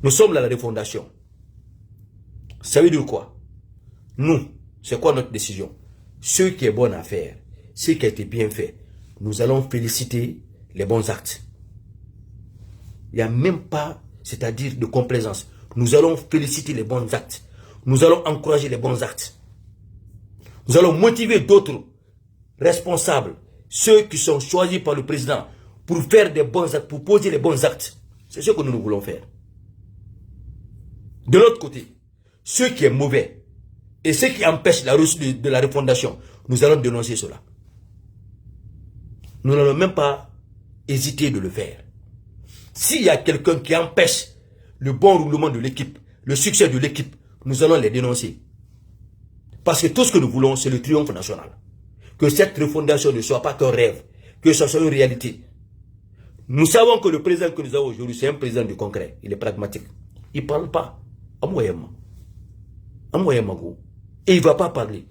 Nous sommes à la refondation. Ça veut dire quoi? Nous, c'est quoi notre décision? Ce qui est bon à faire, ce qui a été bien fait, nous allons féliciter les bons actes. Il n'y a même pas, c'est-à-dire de complaisance. Nous allons féliciter les bons actes. Nous allons encourager les bons actes. Nous allons motiver d'autres responsables, ceux qui sont choisis par le président, pour faire des bons actes, pour poser les bons actes. C'est ce que nous voulons faire. De l'autre côté, ce qui est mauvais et ce qui empêche la réussite de la refondation, nous allons dénoncer cela. Nous n'allons même pas hésiter de le faire. S'il y a quelqu'un qui empêche le bon roulement de l'équipe, le succès de l'équipe, nous allons les dénoncer. Parce que tout ce que nous voulons, c'est le triomphe national. Que cette refondation ne soit pas qu'un rêve, que ce soit une réalité. Nous savons que le président que nous avons aujourd'hui, c'est un président du concret. Il est pragmatique. Il ne parle pas. Et il ne va pas parler.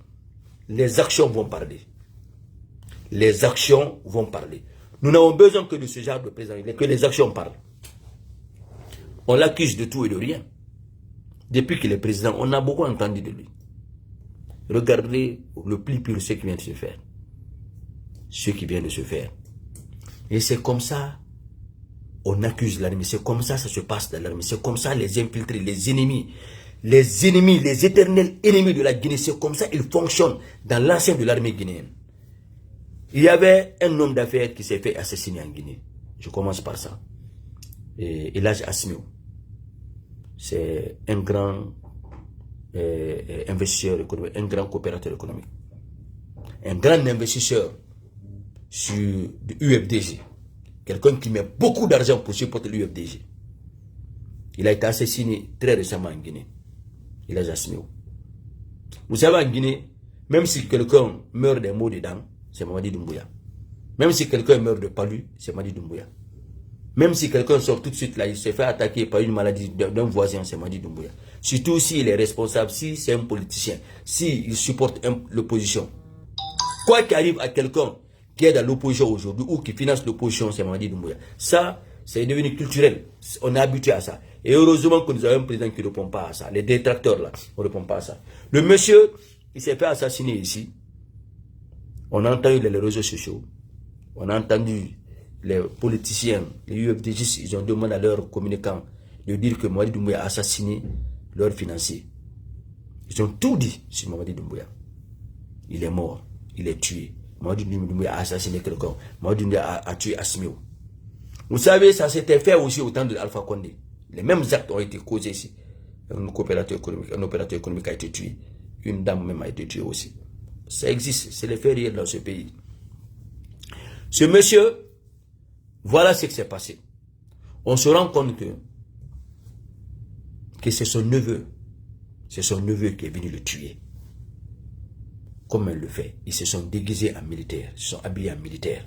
Les actions vont parler. Les actions vont parler. Nous n'avons besoin que de ce genre de président, que les actions parlent. On l'accuse de tout et de rien. Depuis qu'il est président, on a beaucoup entendu de lui. Regardez le plus pur ce qui vient de se faire. Ce qui vient de se faire. Et c'est comme ça, on accuse l'armée. C'est comme ça, ça se passe dans l'armée. C'est comme ça, les infiltrés, les ennemis, les éternels ennemis de la Guinée, c'est comme ça ils fonctionnent dans l'enceinte de l'armée guinéenne. Il y avait un homme d'affaires qui s'est fait assassiner en Guinée. Je commence par ça. Et Elhadji Asmio. C'est un grand investisseur économique, un grand coopérateur économique. Un grand investisseur sur l'UFDG. Quelqu'un qui met beaucoup d'argent pour supporter l'UFDG. Il a été assassiné très récemment en Guinée. Elhadji Asmio. Vous savez, en Guinée, même si quelqu'un meurt des maux dedans, c'est Mamadi Doumbouya. Même si quelqu'un meurt de palu, c'est Mamadi Doumbouya. Même si quelqu'un sort tout de suite là, il se fait attaquer par une maladie d'un voisin, c'est Mamadi Doumbouya. Surtout s'il est responsable, si c'est un politicien, s'il supporte l'opposition. Quoi qu'il arrive à quelqu'un qui est dans l'opposition aujourd'hui ou qui finance l'opposition, c'est Mamadi Doumbouya. Ça, c'est devenu culturel. On est habitué à ça. Et heureusement que nous avons un président qui ne répond pas à ça. Les détracteurs là, on ne répond pas à ça. Le monsieur, il s'est fait assassiner ici. On a entendu les réseaux sociaux. On a entendu les politiciens, les UFDG, ils ont demandé à leurs communicants de dire que Mamadi Doumbouya a assassiné leurs financiers. Ils ont tout dit sur Mamadi Doumbouya. Il est mort, il est tué. Mamadi Doumbouya a assassiné quelqu'un. Mamadi Doumbouya a tué Asmio. Vous savez, ça s'était fait aussi au temps de Alpha Condé. Les mêmes actes ont été causés ici. Un opérateur économique a été tué. Une dame même a été tuée aussi. Ça existe, c'est les faits réels dans ce pays. Ce monsieur, voilà ce qui s'est passé. On se rend compte que c'est son neveu. C'est son neveu qui est venu le tuer. Comment il le fait? Ils se sont déguisés en militaire. Ils se sont habillés en militaire.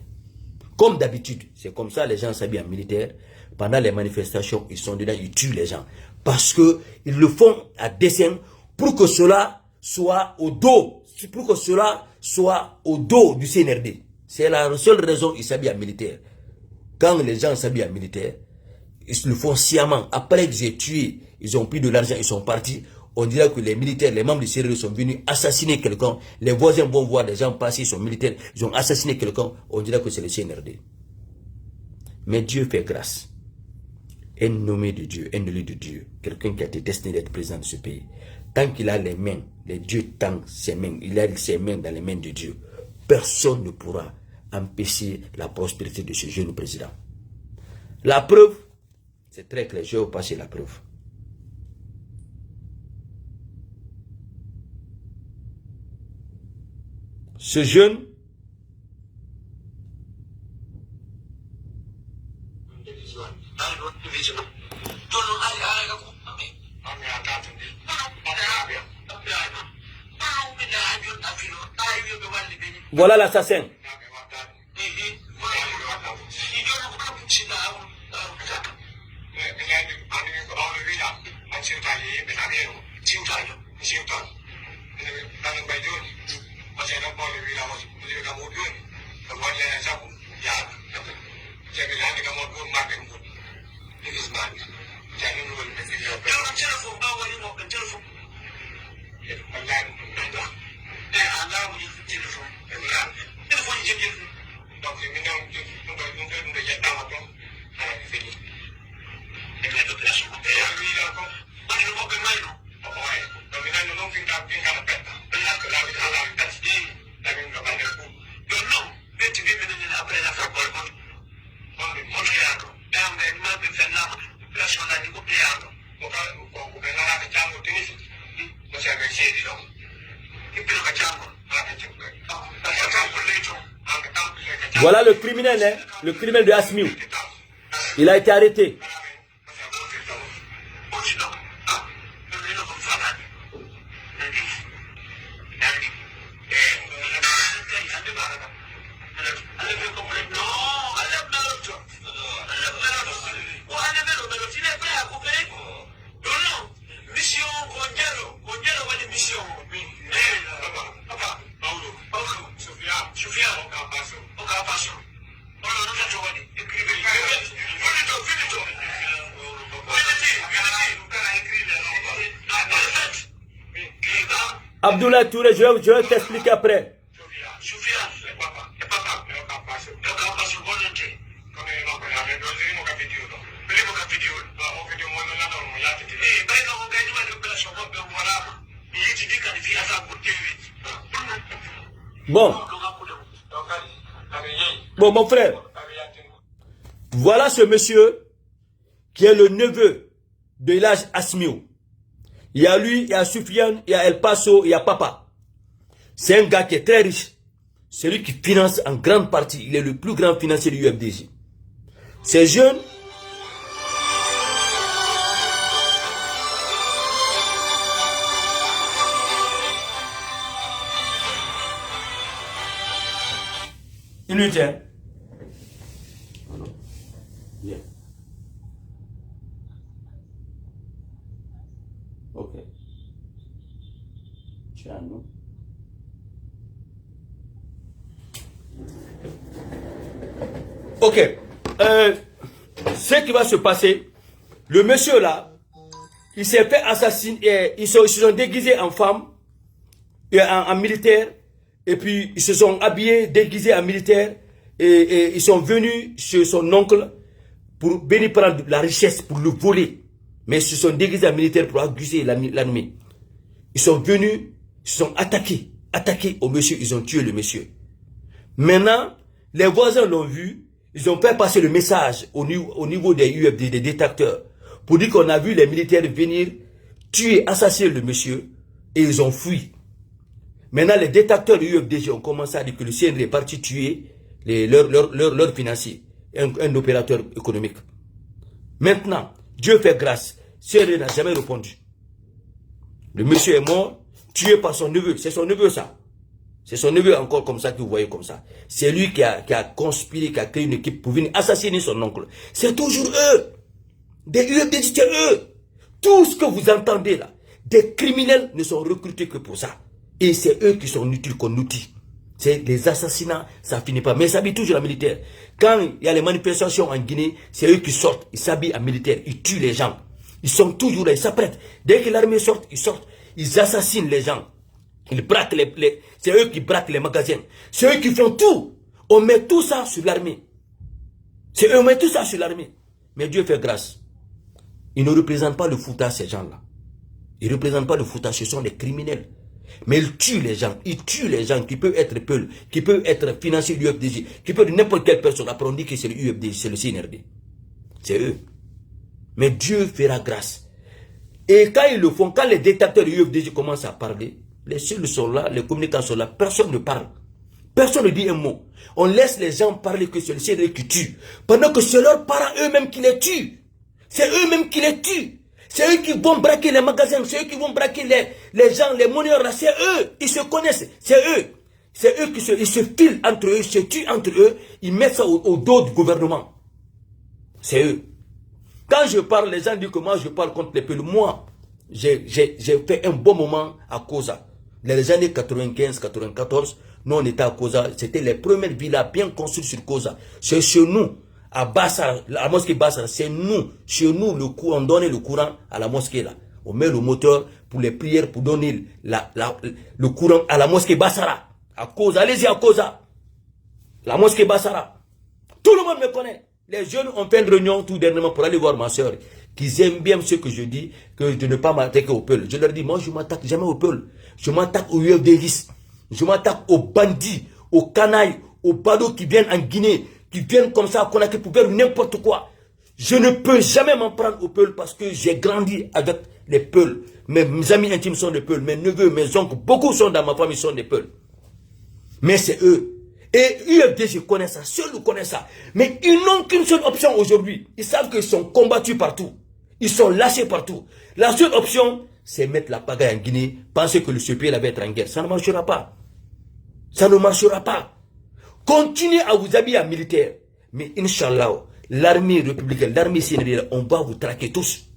Comme d'habitude, c'est comme ça les gens s'habillent en militaire. Pendant les manifestations, ils sont dedans, ils tuent les gens. Parce qu'ils le font à dessein pour que cela soit au dos. Pour que cela soit au dos du CNRD. C'est la seule raison qu'ils s'habillent en militaire. Quand les gens s'habillent en militaire, ils le font sciemment. Après qu'ils aient tué, ils ont pris de l'argent, ils sont partis. On dirait que les militaires, les membres du CNRD sont venus assassiner quelqu'un. Les voisins vont voir les gens passer, ils sont militaires, ils ont assassiné quelqu'un. On dirait que c'est le CNRD. Mais Dieu fait grâce. Un nommé de Dieu, un élu de Dieu, quelqu'un qui a été destiné d'être président de ce pays. Tant qu'il a les mains, les dieux tendent ses mains, il a ses mains dans les mains de Dieu. Personne ne pourra empêcher la prospérité de ce jeune président. La preuve, c'est très clair, je vais vous passer la preuve. Ce jeune, voilà l'assassin. Voilà le criminel, hein, le criminel de Asmiou. Il a été arrêté. Abdoulaye Touré, je vais t'expliquer après. Bon, mon frère, voilà ce monsieur qui est le neveu de l'âge Asmiou. Il y a lui, il y a Soufiane, il y a El Paso, il y a Papa. C'est un gars qui est très riche. C'est lui qui finance en grande partie. Il est le plus grand financier du UFDJ. Ces jeunes, il lui tient. Yeah. Ok. Tiens-nous. Ok. Ce qui va se passer, le monsieur là, il s'est fait assassiner, ils se sont déguisés en femme, en militaire, et puis ils se sont habillés, déguisés en militaire, et ils sont venus chez son oncle pour venir prendre la richesse, pour le voler. Mais ils se sont déguisés en militaire pour accuser l'ennemi. Ils sont venus, ils se sont attaqués au monsieur, ils ont tué le monsieur. Maintenant, les voisins l'ont vu, ils ont fait passer le message au niveau des UFD, des détecteurs, pour dire qu'on a vu les militaires venir tuer, assassiner le monsieur, et ils ont fui. Maintenant, les détecteurs du UFDG ont commencé à dire que le CNR est parti tuer leurs financiers, un opérateur économique. Maintenant, Dieu fait grâce, CNR n'a jamais répondu. Le monsieur est mort, tué par son neveu, c'est son neveu ça. C'est son neveu encore comme ça que vous voyez comme ça. C'est lui qui a conspiré, qui a créé une équipe pour venir assassiner son oncle. C'est toujours eux. Des UFDG, c'est eux. Tout ce que vous entendez là, des criminels ne sont recrutés que pour ça. Et c'est eux qui sont utiles comme outil. C'est les assassinats, ça finit pas. Mais ils s'habillent toujours en militaire. Quand il y a les manifestations en Guinée, c'est eux qui sortent, ils s'habillent en militaire, ils tuent les gens. Ils sont toujours là, ils s'apprêtent. Dès que l'armée sort, ils assassinent les gens. Ils braquent c'est eux qui braquent les magasins. C'est eux qui font tout. On met tout ça sur l'armée. C'est eux qui mettent tout ça sur l'armée. Mais Dieu fait grâce. Ils ne représentent pas le Fouta, ces gens-là. Ils ne représentent pas le Fouta, ce sont des criminels. Mais ils tuent les gens. Ils tuent les gens qui peuvent être Peul, qui peuvent être financiers du UFDG, qui peuvent être n'importe quelle personne. Après on dit que c'est le UFDG, c'est le CNRD. C'est eux. Mais Dieu fera grâce. Et quand ils le font, quand les détecteurs du UFDG commencent à parler, les cellules sont là, les communicants sont là, personne ne parle. Personne ne dit un mot. On laisse les gens parler que c'est le CNRD qui tue. Pendant que c'est leurs parents eux-mêmes qui les tuent. C'est eux-mêmes qui les tuent. C'est eux qui vont braquer les magasins, c'est eux qui vont braquer les gens, les monnayeurs là, c'est eux. Ils se connaissent, c'est eux. C'est eux qui se filent entre eux, se tuent entre eux, ils mettent ça au dos du gouvernement. C'est eux. Quand je parle, les gens disent que moi je parle contre les peuples. Moi, j'ai fait un bon moment à Koza. Dans les années 95-94, nous on était à Koza. C'était les premières villas bien construites sur Koza. C'est chez nous, à Bassara, la mosquée Bassara, c'est nous, chez nous, on donnait le courant à la mosquée là. On met le moteur pour les prières, pour donner le courant à la mosquée Bassara. À Koza, allez-y à Koza. La mosquée Bassara. Tout le monde me connaît. Les jeunes ont fait une réunion tout dernièrement pour aller voir ma soeur qu'ils aiment bien ce que je dis, que de ne pas m'attaquer au peuple. Je leur dis, moi je ne m'attaque jamais au peuple. Je m'attaque aux UFDGistes. Je m'attaque aux bandits, aux canailles, aux badauds qui viennent en Guinée, qui viennent comme ça à Conakry pour faire n'importe quoi. Je ne peux jamais m'en prendre au peuple parce que j'ai grandi avec les peuls. Mes amis intimes sont des peuls, mes neveux, mes oncles, beaucoup sont dans ma famille, sont des peuls. Mais c'est eux. Et UFDG connaît ça, seuls nous connaissent ça. Mais ils n'ont qu'une seule option aujourd'hui. Ils savent qu'ils sont combattus partout. Ils sont lâchés partout. La seule option, c'est mettre la pagaille en Guinée, penser que le CPI va être en guerre. Ça ne marchera pas. Ça ne marchera pas. Continuez à vous habiller en militaire. Mais Inch'Allah, l'armée républicaine, l'armée sénégalaise, on va vous traquer tous.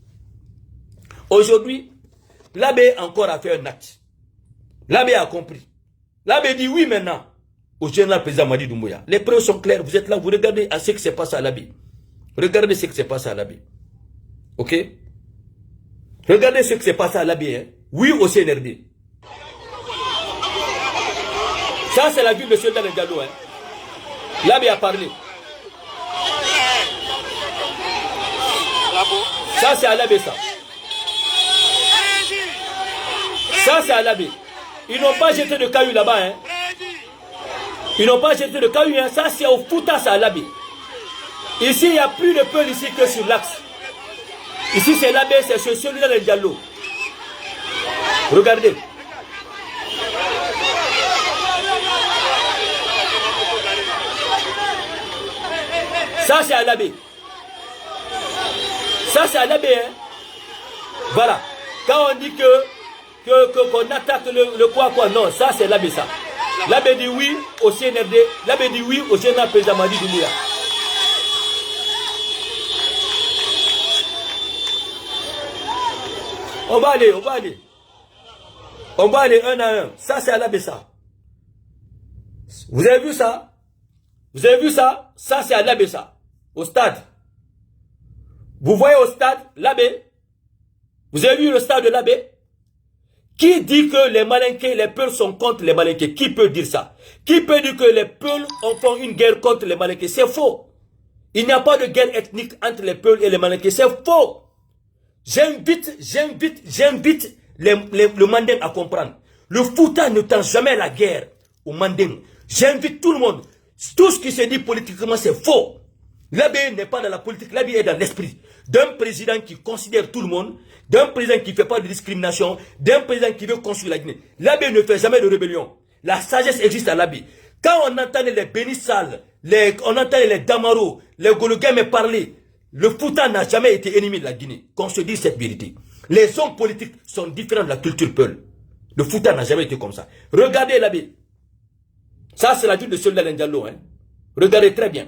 Aujourd'hui, l'abbé encore a fait un acte. L'abbé a compris. L'abbé dit oui maintenant au général président Madi Doumbouya. Les preuves sont claires. Vous êtes là, vous regardez à ce qui se passe à l'abbé. Regardez ce qui se passe à l'abbé. Ok? Regardez ce qui se passe à l'abbé. Hein? Oui au CNRD. Ça, c'est la vue de Sultan Diallo. Hein? L'abbé a parlé. Ça, c'est à l'abbé, ça. Ça, c'est à l'abbé. Ils n'ont pas jeté de cailloux là-bas. Hein? Ils n'ont pas jeté de cailloux. Hein? Ça, c'est au Fouta, c'est à l'abbé. Ici, il n'y a plus de peuple ici que sur l'axe. Ici, c'est l'abbé, c'est sur Sultan Diallo. Regardez. Ça, c'est à l'abbé. Ça, c'est à l'abbé. Hein? Voilà. Quand on dit qu'on attaque le quoi, non, ça, c'est l'abbé, ça. L'abbé dit oui au CNRD. L'abbé dit oui au général président Madi Doumbouya. On va aller, on va aller. On va aller un à un. Ça, c'est à l'abbé, ça. Vous avez vu ça? Vous avez vu ça? Ça, c'est à l'abbé, ça. Au stade. Vous voyez au stade, l'abbé? Vous avez vu le stade de l'abbé? Qui dit que les Malinqués, les Peuls sont contre les Malinqués? Qui peut dire ça? Qui peut dire que les Peuls font une guerre contre les Malinqués? C'est faux. Il n'y a pas de guerre ethnique entre les Peuls et les Malinqués. C'est faux. J'invite le Manding à comprendre. Le Fouta ne tend jamais la guerre au Manding. J'invite tout le monde. Tout ce qui se dit politiquement, c'est faux. L'abbé n'est pas dans la politique, l'abbé est dans l'esprit d'un président qui considère tout le monde, d'un président qui ne fait pas de discrimination, d'un président qui veut construire la Guinée. L'abbé ne fait jamais de rébellion. La sagesse existe à l'abbé. Quand on entend les Bénissal, on entend les Damaro, les Gologame parler, le Fouta n'a jamais été ennemi de la Guinée. Qu'on se dise cette vérité. Les hommes politiques sont différents de la culture Peul. Le Fouta n'a jamais été comme ça. Regardez l'abbé. Ça, c'est la ville de Sultan Diallo. Hein. Regardez très bien.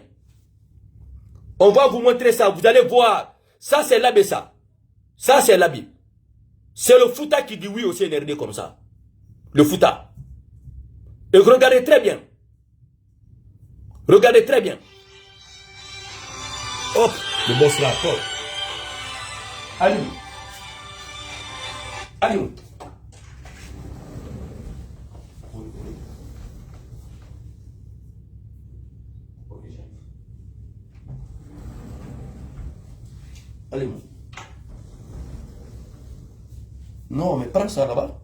On va vous montrer ça. Vous allez voir. Ça, c'est l'abbé, ça. Ça, c'est l'abbé. C'est le Fouta qui dit oui au CNRD comme ça. Le Fouta. Et regardez très bien. Regardez très bien. Hop, le boss là, hop. Allez. Allez. Allez. Non, mais prends ça là-bas.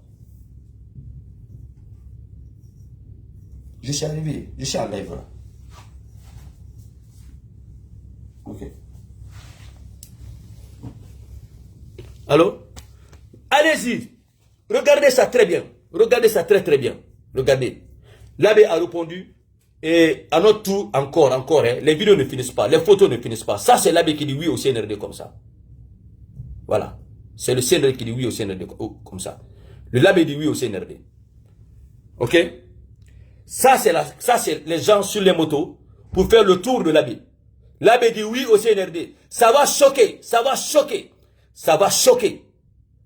Je suis arrivé. Je suis en live là. Ok. Allô? Allez-y. Regardez ça très bien. Regardez ça très très bien. Regardez. L'abbé a répondu. Et à notre tour, encore, hein, les vidéos ne finissent pas, les photos ne finissent pas. Ça, c'est l'abbé qui dit oui au CNRD comme ça. Voilà. C'est le CNRD qui dit oui au CNRD comme ça. Le l'abbé dit oui au CNRD. Ok? Ça, c'est les gens sur les motos pour faire le tour de l'abbé. L'abbé dit oui au CNRD. Ça va choquer, ça va choquer, ça va choquer.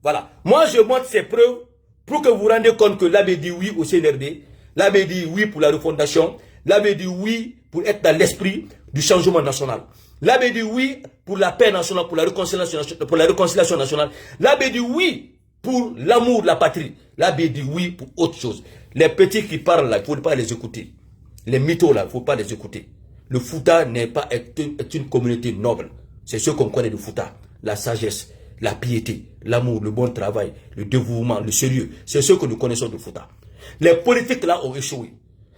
Voilà. Moi, je montre ces preuves pour que vous vous rendiez compte que l'abbé dit oui au CNRD. L'abbé dit oui pour la refondation. L'abbé dit oui pour être dans l'esprit du changement national. L'abbé dit oui pour la paix nationale, pour la réconciliation nationale. L'abbé dit oui pour l'amour de la patrie. L'abbé dit oui pour autre chose. Les petits qui parlent là, il ne faut pas les écouter. Les mythos là, il ne faut pas les écouter. Le Fouta n'est pas est une communauté noble. C'est ce qu'on connaît du Fouta. la sagesse, la piété, l'amour, le bon travail, le dévouement, le sérieux. C'est ce que nous connaissons de Fouta. Les politiques là ont échoué.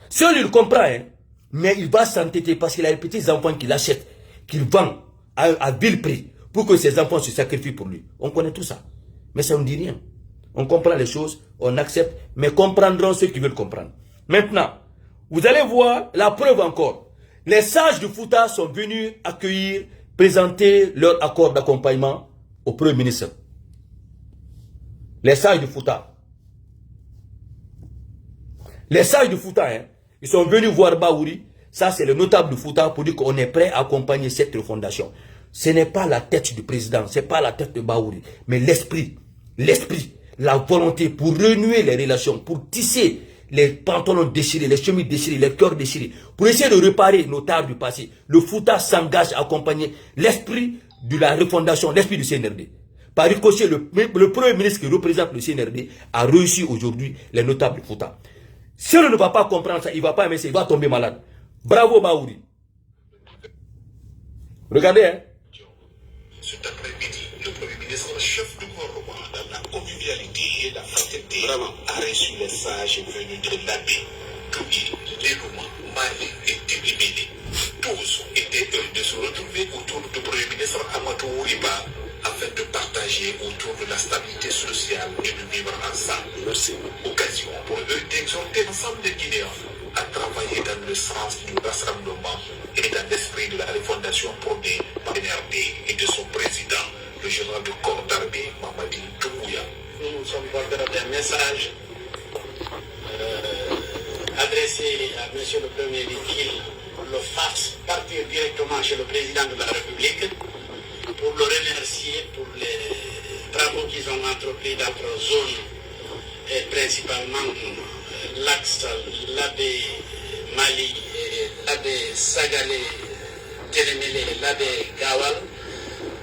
Seul il comprend, hein, mais il va s'entêter parce qu'il a les petits enfants qu'il achète, qu'il vend à vil prix pour que ses enfants se sacrifient pour lui. On connaît tout ça. Mais ça ne dit rien. On comprend les choses, on accepte, mais comprendront ceux qui veulent comprendre. Maintenant, vous allez voir la preuve encore. Les sages du Fouta sont venus accueillir, présenter leur accord d'accompagnement au Premier ministre. Les sages du Fouta. Les sages du Fouta, hein, ils sont venus voir Baouri. Ça, c'est le notable du Fouta pour dire qu'on est prêt à accompagner cette refondation. Ce n'est pas la tête du président, ce n'est pas la tête de Baouri, mais l'esprit, la volonté pour renouer les relations, pour tisser les pantalons déchirés, les chemises déchirées, les cœurs déchirés, pour essayer de réparer nos tares du passé. Le Fouta s'engage à accompagner l'esprit de la refondation, l'esprit du CNRD. Par ricochet, le Premier ministre qui représente le CNRD a réussi aujourd'hui les notables du Fouta. Si on ne va pas comprendre ça, il ne va pas aimer ça, il va tomber malade. Bravo Baouri. Regardez, hein. Cet après-midi, le Premier ministre, chef du gouvernement, dans la convivialité et la fraternité, a reçu les sages venus de l'Abbé, Toubi, Lélouma, Mali et Tébébéné. Tous étaient heureux de se retrouver autour du Premier ministre Amadou Ouriba afin de partager autour de la stabilité sociale et de vivre ensemble. Merci. Occasion pour eux d'exhorter l'ensemble des Guinéens à travailler dans le sens du rassemblement et dans l'esprit de la refondation prônée par l'NRD et de son président, le général de corps d'armée Mamadi Doumbouya. Nous sommes porteurs d'un message adressé à M. le Premier ministre qu'il le fasse partir directement chez le président de la République pour le remercier pour les travaux qu'ils ont entrepris dans notre zone et principalement l'axe l'Abbé Mali et l'Abbé Sagalé, Télémélé, l'Abbé Gawal.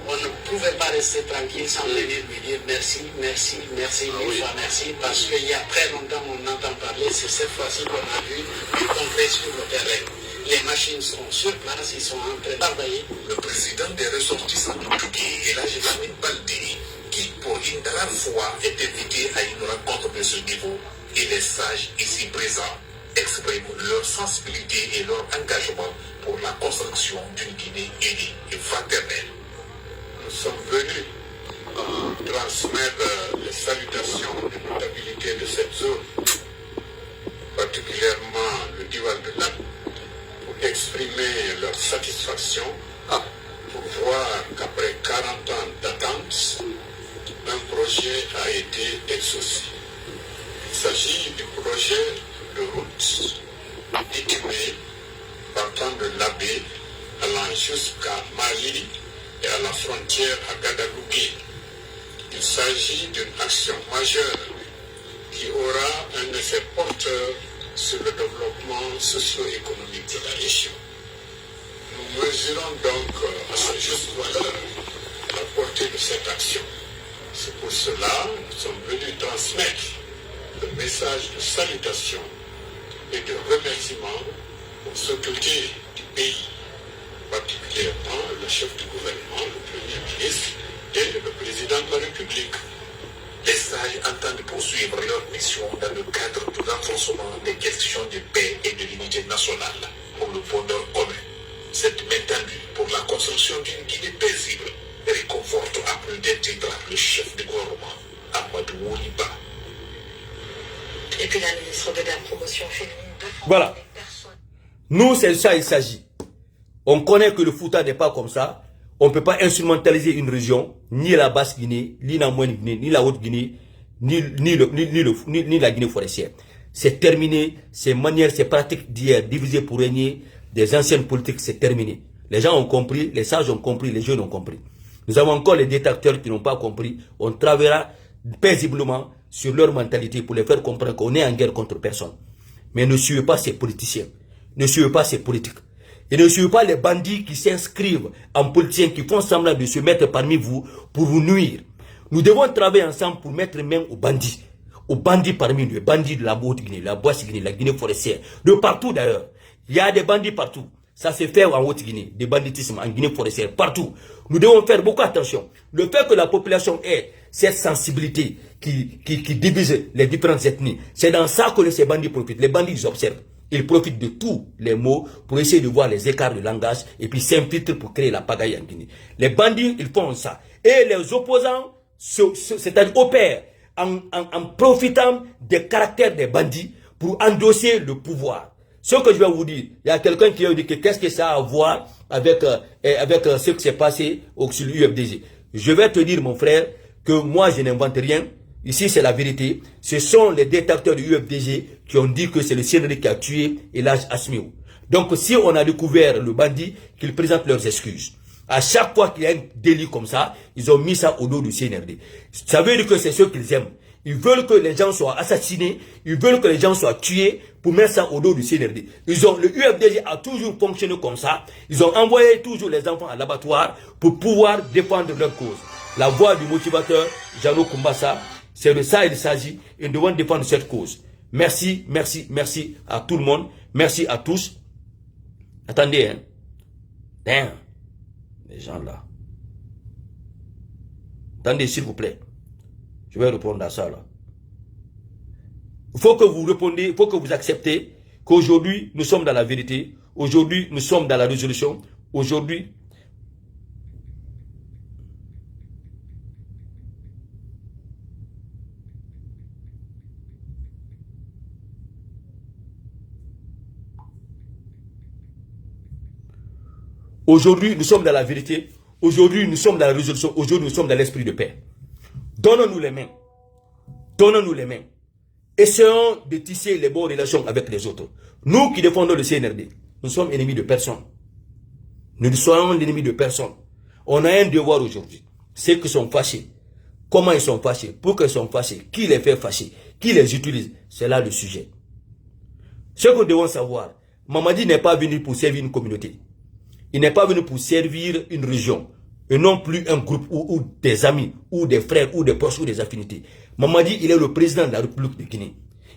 On ne pouvait pas rester tranquille sans venir lui dire merci, merci, merci, mille fois merci, parce qu'il y a très longtemps on entend parler, c'est cette fois-ci qu'on a vu du concret sur le terrain. Les machines sont sur place, ils sont en train de travailler. Le président des ressortissants du Toubi et la Lamine Baldé, qui pour une rare fois est invité à une rencontre de ce niveau, et les sages ici présents expriment leur sensibilité et leur engagement pour la construction d'une Guinée unie et fraternelle. Nous sommes venus transmettre les salutations de notabilité de cette zone, particulièrement le Diwal de l'Abbé, pour exprimer leur satisfaction pour voir qu'après 40 ans d'attente, un projet a été exaucé. Il s'agit du projet de route bitumée partant de l'Abbé allant jusqu'à Mali et à la frontière à Gadaloubi. Il s'agit d'une action majeure qui aura un effet porteur sur le développement socio-économique de la région. Nous mesurons donc à sa juste valeur la portée de cette action. C'est pour cela que nous sommes venus transmettre le message de salutation et de remerciement aux autorités du pays, particulièrement le chef du gouvernement, le Premier ministre et le président de la République. Les sages entendent poursuivre leur mission dans le cadre de renforcement des questions de paix et de l'unité nationale pour le bonheur commun. Cette main tendue pour la construction d'une Guinée paisible réconforte à plus d'un titre le chef du gouvernement, Amadou Ouriba. Et puis la ministre de la promotion féminine. Voilà. Nous, c'est ça il s'agit. On connaît que le Fouta n'est pas comme ça. On ne peut pas instrumentaliser une région, ni la Basse-Guinée, ni la Moyenne-Guinée, ni la Haute-Guinée, ni la Guinée forestière. C'est terminé. Ces manières, ces pratiques d'hier, divisées pour régner, des anciennes politiques, c'est terminé. Les gens ont compris, les sages ont compris, les jeunes ont compris. Nous avons encore les détracteurs qui n'ont pas compris. On travaillera paisiblement sur leur mentalité pour les faire comprendre qu'on est en guerre contre personne. Mais ne suivez pas ces politiciens. Ne suivez pas ces politiques. Et ne suivez pas les bandits qui s'inscrivent en politiciens, qui font semblant de se mettre parmi vous pour vous nuire. Nous devons travailler ensemble pour mettre main aux bandits. Aux bandits parmi nous, les bandits de la Haute-Guinée, la Basse-Guinée, la Guinée forestière, de partout d'ailleurs. Il y a des bandits partout. Ça se fait en Haute-Guinée, des banditismes en Guinée forestière, partout. Nous devons faire beaucoup attention. Le fait que la population ait cette sensibilité qui divise les différentes ethnies, c'est dans ça que ces bandits profitent. Les bandits, ils observent. Ils profitent de tous les mots pour essayer de voir les écarts de langage et puis s'infiltrent pour créer la pagaille en Guinée. Les bandits, ils font ça. Et les opposants, c'est-à-dire opèrent en profitant des caractères des bandits pour endosser le pouvoir. Ce que je vais vous dire, il y a quelqu'un qui a dit que qu'est-ce que ça a à voir avec ce qui s'est passé sur l'UFDG. Je vais te dire, mon frère, que moi, je n'invente rien. Ici, c'est la vérité. Ce sont les détracteurs du UFDG qui ont dit que c'est le CNRD qui a tué Elhadji Asmiou. Donc, si on a découvert le bandit, qu'ils présentent leurs excuses. À chaque fois qu'il y a un délit comme ça, ils ont mis ça au dos du CNRD. Ça veut dire que c'est ce qu'ils aiment. Ils veulent que les gens soient assassinés, ils veulent que les gens soient tués pour mettre ça au dos du CNRD. Le UFDG a toujours fonctionné comme ça. Ils ont envoyé toujours les enfants à l'abattoir pour pouvoir défendre leur cause. La voix du motivateur, Jano Kumbasa, c'est de ça il s'agit et nous devons défendre cette cause. Merci, merci, merci à tout le monde. Merci à tous. Attendez, hein. Damn. Les gens là. Attendez, s'il vous plaît. Je vais répondre à ça là. Il faut que vous répondiez, il faut que vous acceptez qu'aujourd'hui, nous sommes dans la vérité. Aujourd'hui, nous sommes dans la résolution. Aujourd'hui, nous sommes dans la vérité. Aujourd'hui, nous sommes dans la résolution. Aujourd'hui, nous sommes dans l'esprit de paix. Donnons-nous les mains. Donnons-nous les mains. Essayons de tisser les bonnes relations avec les autres. Nous qui défendons le CNRD, nous sommes ennemis de personne. Nous ne sommes ennemis de personne. On a un devoir aujourd'hui. Ceux qui sont fâchés, comment ils sont fâchés, pourquoi ils sont fâchés, qui les fait fâcher, qui les utilise, c'est là le sujet. Ce que nous devons savoir, Mamadi n'est pas venu pour servir une communauté. Il n'est pas venu pour servir une région. Et non plus un groupe ou des amis, ou des frères, ou des proches, ou des affinités. Mamadi, il est le président de la République de Guinée.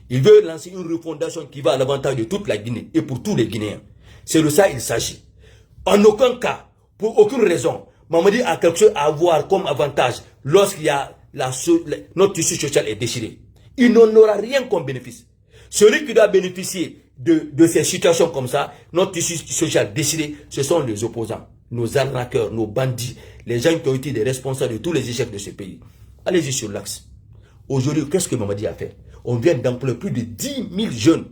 Il veut lancer une refondation qui va à l'avantage de toute la Guinée et pour tous les Guinéens. C'est de ça qu'il s'agit. En aucun cas, pour aucune raison, Mamadi a quelque chose à avoir comme avantage lorsqu'il y a notre tissu social est déchiré. Il n'en aura rien comme bénéfice. Celui qui doit bénéficier de ces situations comme ça, notre tissu social déchiré, ce sont les opposants, nos arnaqueurs, nos bandits, les gens qui ont été des responsables de tous les échecs de ce pays. Allez-y sur l'axe. Aujourd'hui, qu'est-ce que Mamadi a fait? On vient d'employer plus de 10 000 jeunes.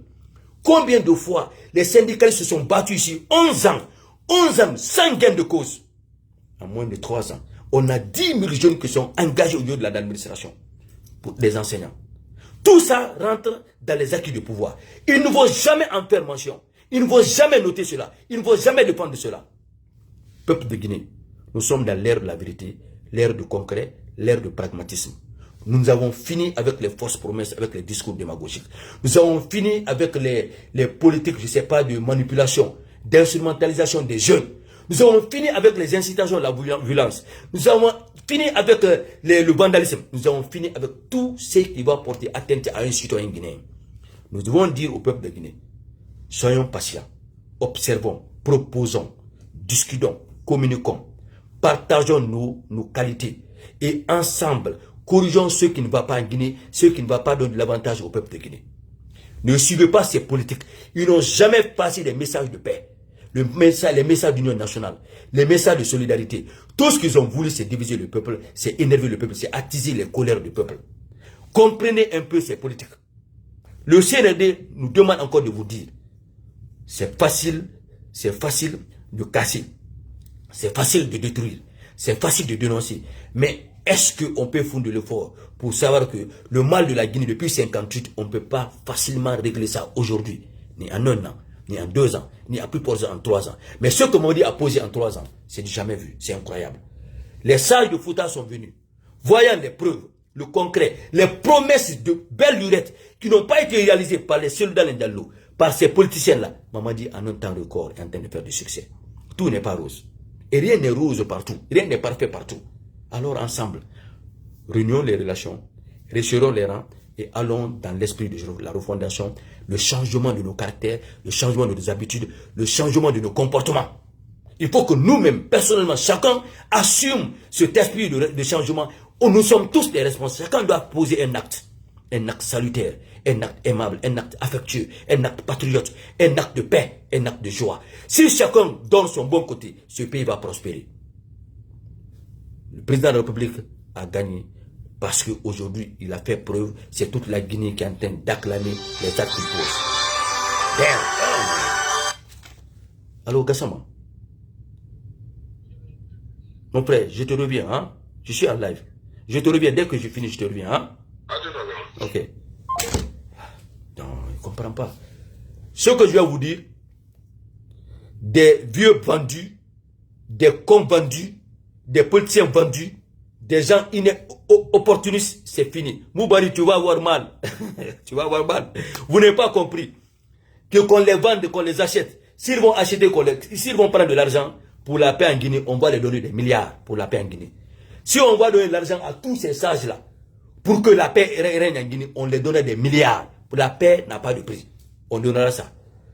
Combien de fois les syndicalistes se sont battus ici? 11 ans, sans gain de cause. En moins de 3 ans, on a 10 000 jeunes qui sont engagés au niveau de l'administration, pour les enseignants. Tout ça rentre dans les acquis du pouvoir. Ils ne vont jamais en faire mention. Ils ne vont jamais noter cela. Ils ne vont jamais défendre cela. Peuple de Guinée, nous sommes dans l'ère de la vérité, l'ère du concret, l'ère du pragmatisme. Nous avons fini avec les fausses promesses, avec les discours démagogiques. Nous avons fini avec les politiques, je ne sais pas, de manipulation, d'instrumentalisation des jeunes. Nous avons fini avec les incitations à la violence. Nous avons fini avec le vandalisme. Nous avons fini avec tout ce qui va porter atteinte à un citoyen guinéen. Nous devons dire au peuple de Guinée, soyons patients, observons, proposons, discutons, communiquons, partageons nos qualités et ensemble, corrigeons ce qui ne va pas en Guinée, ce qui ne va pas donner de l'avantage au peuple de Guinée. Ne suivez pas ces politiques. Ils n'ont jamais passé des messages de paix. Les messages d'union nationale, les messages de solidarité. Tout ce qu'ils ont voulu, c'est diviser le peuple, c'est énerver le peuple, c'est attiser les colères du peuple. Comprenez un peu ces politiques. Le CNRD nous demande encore de vous dire, c'est facile de casser, c'est facile de détruire, c'est facile de dénoncer. Mais est-ce qu'on peut fonder l'effort pour savoir que le mal de la Guinée depuis 1958, on ne peut pas facilement régler ça aujourd'hui, ni en 1 an, ni en 2 ans, ni à plus pour en 3 ans. Mais ce que Mamadi a posé en 3 ans, c'est du jamais vu, c'est incroyable. Les sages de Fouta sont venus, voyant les preuves, le concret, les promesses de belles lurettes qui n'ont pas été réalisées par les soldats Ndallo, par ces politiciens-là. Mamadi, en un temps record, est en train de faire du succès. Tout n'est pas rose. Et rien n'est rose partout, rien n'est parfait partout. Alors ensemble, réunions les relations, resserrons les rangs et allons dans l'esprit de la refondation, le changement de nos caractères, le changement de nos habitudes, le changement de nos comportements. Il faut que nous-mêmes, personnellement, chacun assume cet esprit de changement. Nous sommes tous des responsables. Chacun doit poser un acte salutaire, un acte aimable, un acte affectueux, un acte patriote, un acte de paix, un acte de joie. Si chacun donne son bon côté, ce pays va prospérer. Le président de la République a gagné parce qu'aujourd'hui, il a fait preuve. C'est toute la Guinée qui est en train d'acclamer les actes qu'il pose. Allô, Gassama? Mon frère, je te reviens, hein? Je suis en live. Je te reviens, dès que je finis, je te reviens, hein? Ok. Non, il ne comprend pas. Ce que je vais vous dire, des vieux vendus, des cons vendus, des politiciens vendus, des gens opportunistes, c'est fini. Moubari, tu vas avoir mal. Tu vas avoir mal. Vous n'avez pas compris que qu'on les vende, qu'on les achète. S'ils vont acheter, s'ils vont prendre de l'argent pour la paix en Guinée, on va les donner des milliards pour la paix en Guinée. Si on va donner de l'argent à tous ces sages-là, pour que la paix règne en Guinée, on les donnera des milliards. La paix n'a pas de prix. On donnera ça.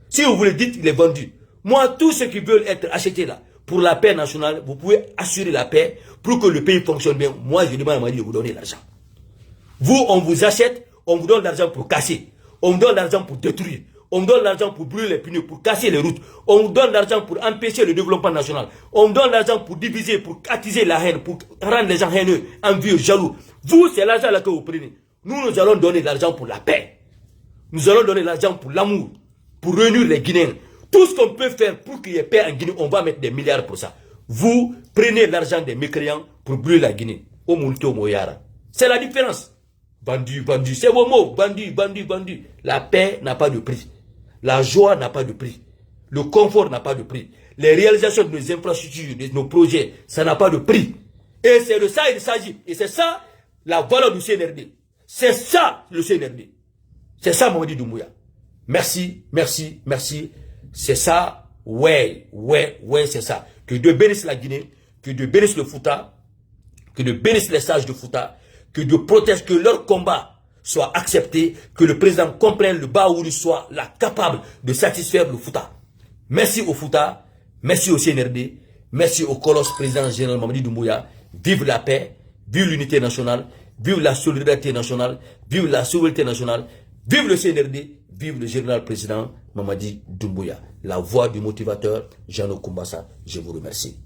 Si vous voulez dire qu'il est vendu, moi, tous ceux qui veulent être achetés là, pour la paix nationale, vous pouvez assurer la paix pour que le pays fonctionne bien. Moi, je demande à Mali de vous donner l'argent. Vous, on vous achète, on vous donne l'argent pour casser. On vous donne l'argent pour détruire. On vous donne l'argent pour brûler les pneus, pour casser les routes. On vous donne l'argent pour empêcher le développement national. On vous donne l'argent pour diviser, pour attiser la haine, pour rendre les gens haineux, envieux, jaloux. Vous, c'est l'argent là que vous prenez. Nous allons donner l'argent pour la paix. Nous allons donner l'argent pour l'amour, pour réunir les Guinéens. Tout ce qu'on peut faire pour qu'il y ait paix en Guinée, on va mettre des milliards pour ça. Vous prenez l'argent des mécréants pour brûler la Guinée. C'est la différence. Bandu, bandu, c'est vos mots. Bandu, bandu, bandu. La paix n'a pas de prix. La joie n'a pas de prix. Le confort n'a pas de prix. Les réalisations de nos infrastructures, de nos projets, ça n'a pas de prix. Et c'est de ça qu'il s'agit. Et c'est ça la valeur du CNRD. C'est ça le CNRD. C'est ça Mamadi Doumbouya. Merci, merci, merci. C'est ça, ouais, c'est ça. Que Dieu bénisse la Guinée, que Dieu bénisse le Fouta, que Dieu bénisse les sages de Fouta, que Dieu protège, que leur combat soit accepté, que le président comprenne le Baouri soit là capable de satisfaire le Fouta. Merci au Fouta, merci au CNRD, merci au colosse président général Mamadi Doumbouya. Vive la paix, vive l'unité nationale, vive la solidarité nationale, vive la souveraineté nationale, vive le CNRD, vive le général président Mamadi Doumbouya. La voix du motivateur, Jean Okumbassa, je vous remercie.